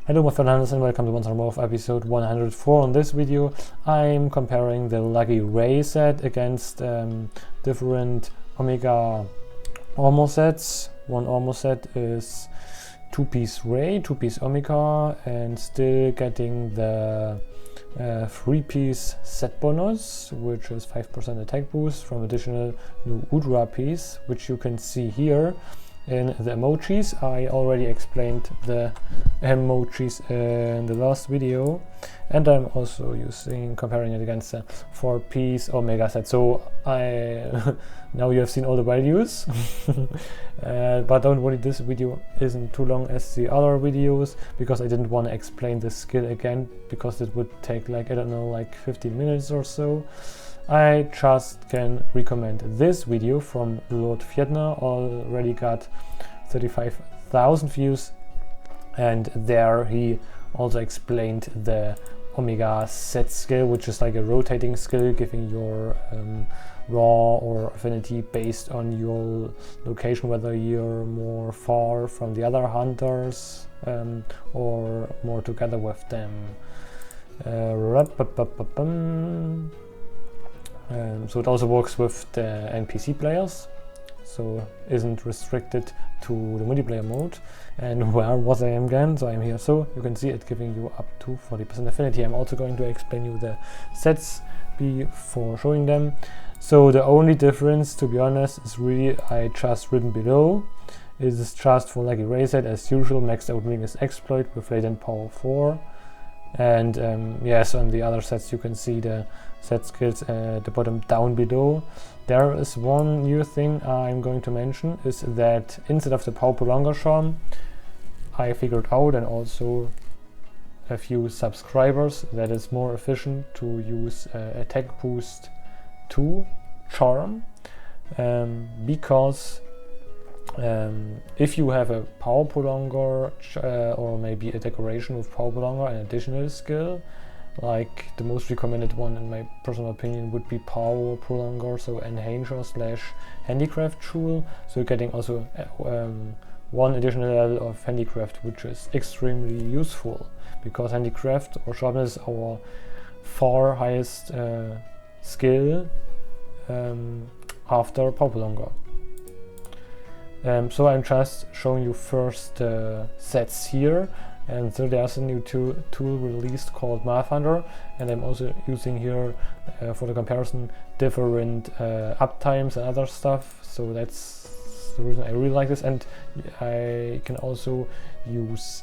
Hello my friends and welcome to once more of episode 104. In this video I'm comparing the LagiRey set against different Omega armor sets. One armor set is 2-piece Ray, 2-piece Omega, and still getting the 3-piece set bonus, which is 5% attack boost from additional Nu Udra piece, which you can see here in the emojis. I already explained the emojis in the last video, and I'm also comparing it against the 4-piece Omega set. So now you have seen all the values, but don't worry, this video isn't too long as the other videos, because I didn't want to explain the skill again, because it would take like, I don't know, like 15 minutes or so. I just can recommend this video from LagiRey. Already got 35,000 views, and there he also explained the Omega set skill, which is like a rotating skill, giving your raw or affinity based on your location, whether you're more far from the other hunters or more together with them. So it also works with the NPC players, so isn't restricted to the multiplayer mode. And where was I again? So I'm here, so you can see it giving you up to 40% affinity. I'm also going to explain you the sets before showing them. So the only difference, to be honest, is really I just written below. It is just for LagiRey Set as usual, maxed out weakness exploit with latent power 4. And yes, on the other sets you can see the set skills at the bottom down below. There is one new thing I'm going to mention, is that instead of the power prolonger charm, I figured out, and also a few subscribers, that it's more efficient to use attack boost 2 charm, because if you have a power prolonger or maybe a decoration with power prolonger, an additional skill, like the most recommended one in my personal opinion would be power prolonger, so enhancer / handicraft tool. So you're getting also one additional level of handicraft, which is extremely useful, because handicraft or sharpness is our far highest skill after power prolonger. So I'm just showing you first sets here, and so there's a new tool released called Mathhunter, and I'm also using here for the comparison different uptimes and other stuff. So that's the reason I really like this, and I can also use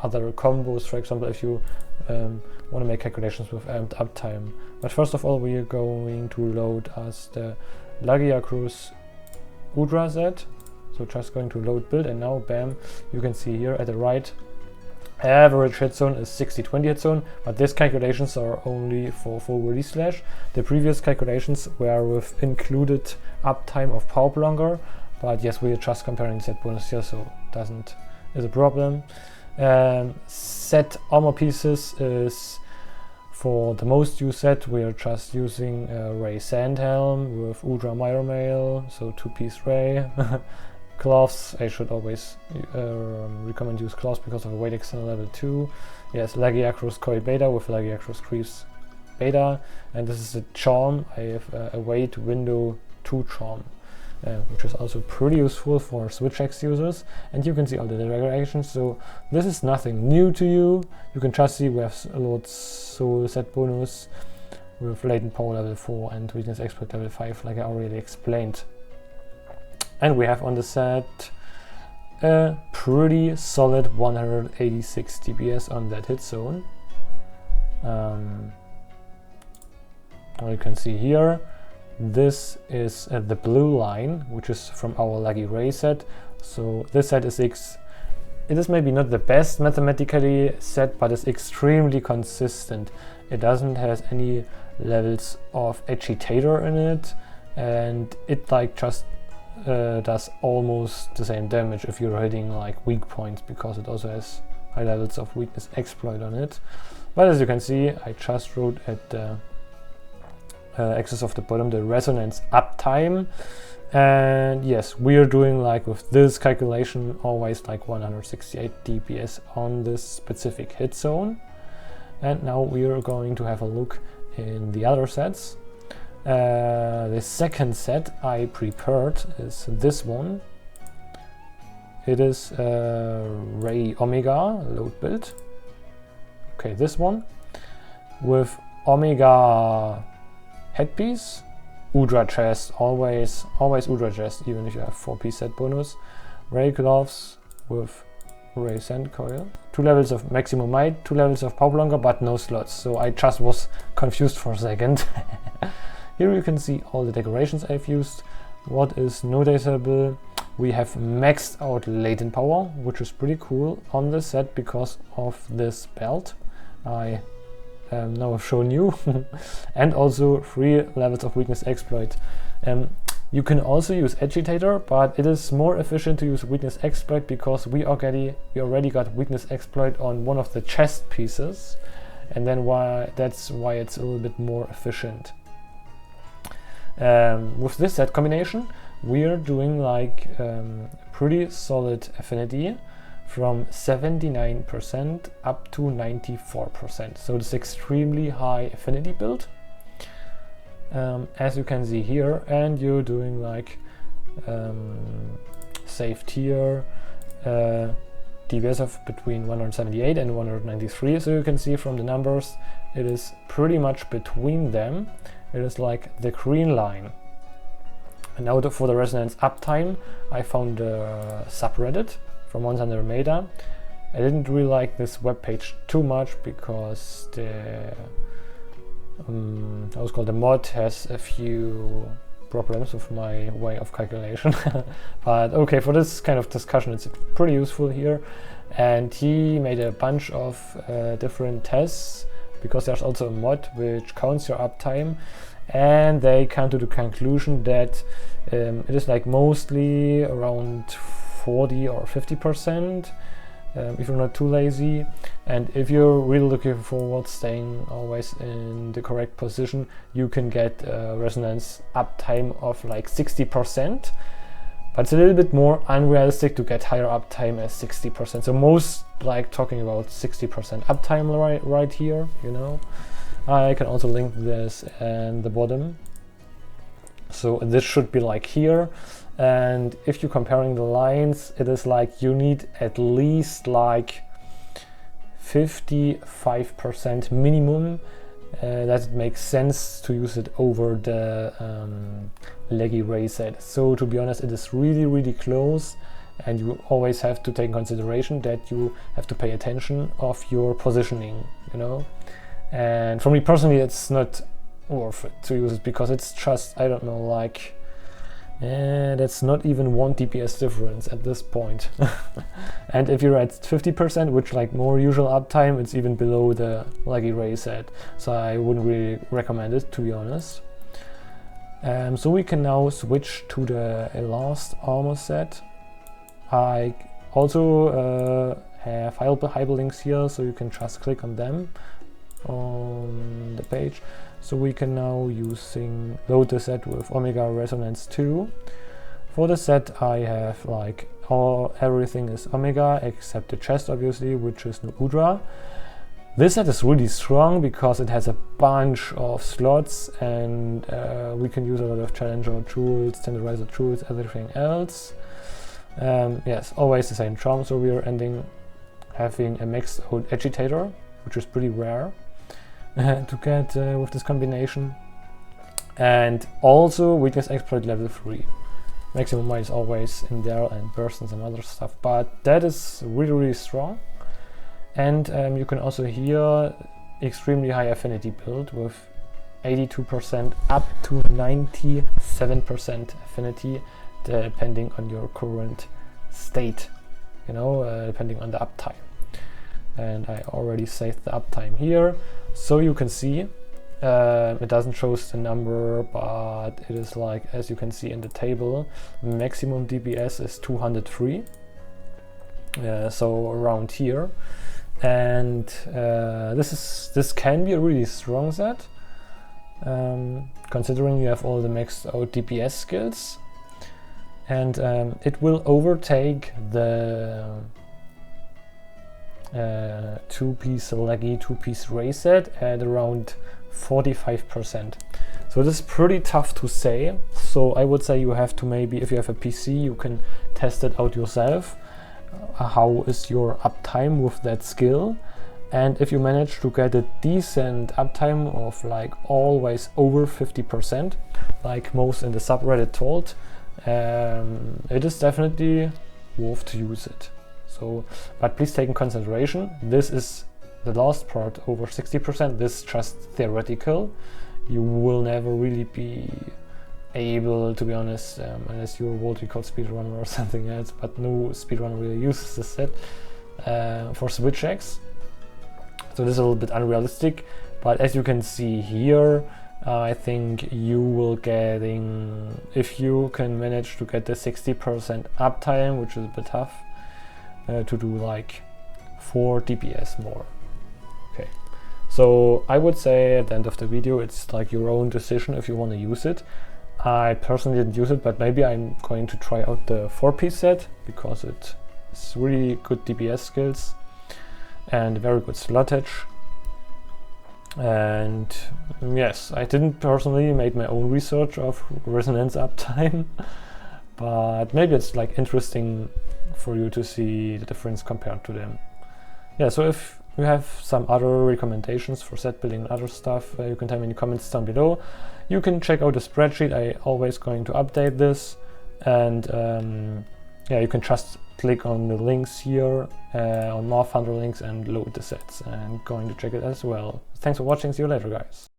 other combos, for example, if you want to make calculations with uptime. But first of all, we are going to load as the LagiRey Udra set. So just going to load build, and now bam, you can see here at the right, average hit zone is 60-20 hit zone, but these calculations are only for full release slash. The previous calculations were with included uptime of power prolonger, but yes, we are just comparing the set bonus here, so is a problem. Set armor pieces is for the most used set. We are just using Ray Sandhelm with Udra Mirror Mail, so 2-piece Ray. Gloves, I should always recommend use gloves because of a weight external level 2. Yes, LagiRey Coil Beta with LagiRey Creeps Beta, and this is a charm. I have a weight window 2 charm, which is also pretty useful for SwitchX users, and you can see all the decorations. So this is nothing new to you. You can just see we have Lord's Soul set bonus with latent power level 4 and weakness exploit level 5, like I already explained. And we have on the set a pretty solid 186 DPS on that hit zone. You can see here, this is the blue line, which is from our LagiRey set. So this set is it is maybe not the best mathematically set, but it's extremely consistent. It doesn't have any levels of agitator in it, and it like just does almost the same damage if you're hitting like weak points, because it also has high levels of weakness exploit on it. But as you can see, I just wrote at the axis of the bottom, the resonance uptime. And yes, we are doing like with this calculation always like 168 dBs on this specific hit zone. And now we are going to have a look in the other sets. The second set I prepared is this one. It is Ray Omega load build. Okay, this one with Omega headpiece, Udra chest, always Udra chest, even if you have 4-piece set bonus. Ray gloves with Ray sand coil. 2 levels of maximum might, 2 levels of power longer, but no slots. So I just was confused for a second. Here you can see all the decorations I've used. What is noticeable? We have maxed out latent power, which is pretty cool on the set because of this belt I now have shown you. And also 3 levels of weakness exploit. You can also use agitator, but it is more efficient to use weakness exploit because we already got weakness exploit on one of the chest pieces, and then that's why it's a little bit more efficient. With this set combination, we are doing like pretty solid affinity from 79% up to 94%. So it's extremely high affinity build, as you can see here, and you're doing like safe tier dBs of between 178 and 193. So you can see from the numbers it is pretty much between them. It is like the green line. And now for the resonance uptime, I found a subreddit from 100 Meta. I didn't really like this web page too much because the the mod has a few problems with my way of calculation. But okay, for this kind of discussion it's pretty useful here. And he made a bunch of different tests, because there's also a mod which counts your uptime, and they come to the conclusion that it is like mostly around 40 or 50%, if you're not too lazy. And if you're really looking forward, staying always in the correct position, you can get a resonance uptime of like 60%. But it's a little bit more unrealistic to get higher uptime as 60%. So most like talking about 60% uptime right here, you know. I can also link this in the bottom. So this should be like here. And if you're comparing the lines, it is like you need at least like 55% minimum. That it makes sense to use it over the LagiRey Set. So to be honest, it is really close, and you always have to take in consideration that you have to pay attention of your positioning, you know. And for me personally, it's not worth it to use it because it's just, I don't know, like that's not even 1 dBs difference at this point. And if you're at 50%, which like more usual uptime, it's even below the LagiRey Set. So I wouldn't really recommend it, to be honest. So we can now switch to the last armor set. I also have hyperlinks here, so you can just click on them on the page. So we can now load the set with Omega Resonance 2. For the set I have like everything is Omega except the chest, obviously, which is Nu Udra. This set is really strong because it has a bunch of slots, and we can use a lot of challenger tools, tenderizer tools, everything else. Yes, always the same charm. So we are having a maxed out agitator, which is pretty rare to get with this combination, and also weakness exploit level 3. Maximum might is always in there, and burst and some other stuff, but that is really strong. And you can also hear extremely high affinity build with 82% up to 97% affinity, depending on your current state, you know, depending on the uptime. And I already saved the uptime here, so you can see it doesn't show the number, but it is like, as you can see in the table, maximum dBs is 203, so around here. And this can be a really strong set, considering you have all the maxed out DPS skills, and it will overtake the two-piece LagiRey Set at around 45%. So this is pretty tough to say, so I would say you have to, maybe if you have a PC, you can test it out yourself. How is your uptime with that skill? And if you manage to get a decent uptime of like always over 50%, like most in the subreddit told, it is definitely worth to use it. So, but please take in consideration, this is the last part, over 60%, this is just theoretical. You will never really be able, to be honest, unless you're a world record speedrunner or something else, but no speedrunner really uses this set for SwitchX. So this is a little bit unrealistic, but as you can see here, I think you will getting, if you can manage to get the 60% uptime, which is a bit tough, to do like 4 DPS more. Okay, so I would say at the end of the video, it's like your own decision if you want to use it. I personally didn't use it, but maybe I'm going to try out the 4-piece set because it's really good DPS skills and very good slottage. And yes, I didn't personally make my own research of resonance uptime, but maybe it's like interesting for you to see the difference compared to them. Yeah, so if you have some other recommendations for set building and other stuff, you can tell me in the comments down below. You can check out the spreadsheet, I always going to update this, and yeah, you can just click on the links here, on more funder links, and load the sets, and going to check it as well. Thanks for watching, see you later guys.